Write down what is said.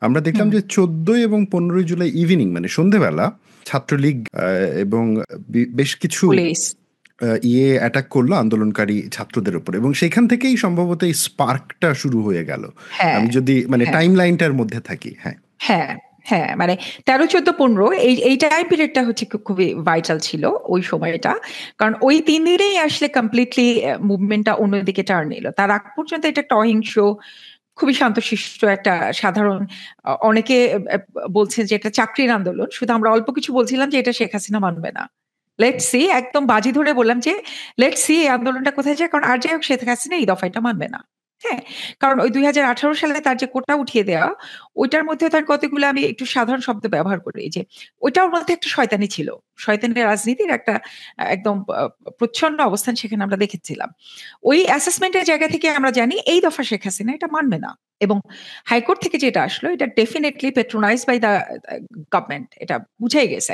আমরা দেখলাম যে 14 এবং 15 জুলাই ইভিনিং মানে সন্ধেবেলা ছাত্রলীগ এবং বেশ কিছু অ্যাটাক করলো আন্দোলনকারী ছাত্রদের উপর, এবং সেখান থেকেই সম্ভবত এই স্পার্কটা শুরু হয়ে গেল, আমি যদি মানে টাইম লাইনটার মধ্যে থাকি। হ্যাঁ হ্যাঁ হ্যাঁ, মানে 13, 14, 15 এই টাইম পিরিয়ডটা হচ্ছে খুবই ভাইটাল ছিল ওই সময়টা, কারণ ওই 3 দিনেই আসলে কমপ্লিটলি মুভমেন্টটা অন্যদিকে টার্ন নিল। তার আগ পর্যন্ত এটা একটা অহিংস, খুবই শান্তশিষ্ট একটা সাধারণ, অনেকে বলছেন যে এটা চাকরির আন্দোলন, শুধু আমরা অল্প কিছু বলছিলাম যে এটা শেখ হাসিনা মানবে না। লেটস সি, একদম বাজি ধরে বললাম যে লেটস সি এই আন্দোলনটা কোথায় যায়, কারণ আর যাই হোক শেখ হাসিনা এই দফাটা মানবে না। হ্যাঁ, কারণ ওই 2018 সালে তার যে কোটা উঠিয়ে দেওয়া, ওইটার মধ্যে তার কতগুলো, আমি একটু সাধারণ শব্দ ব্যবহার করি, যে ওইটার মধ্যে একটা শয়তানি ছিল, শয়তানের রাজনীতির একটা একদম প্রচ্ছন্ন অবস্থান সেখানে আমরা দেখেছিলাম। ওই অ্যাসেসমেন্টের জায়গা থেকে আমরা জানি এই দফা শেখ হাসিনা এটা মানবে না, এবং হাইকোর্ট থেকে যেটা আসলো এটা definitely patronise by the government, এটা বুঝাই গেছে।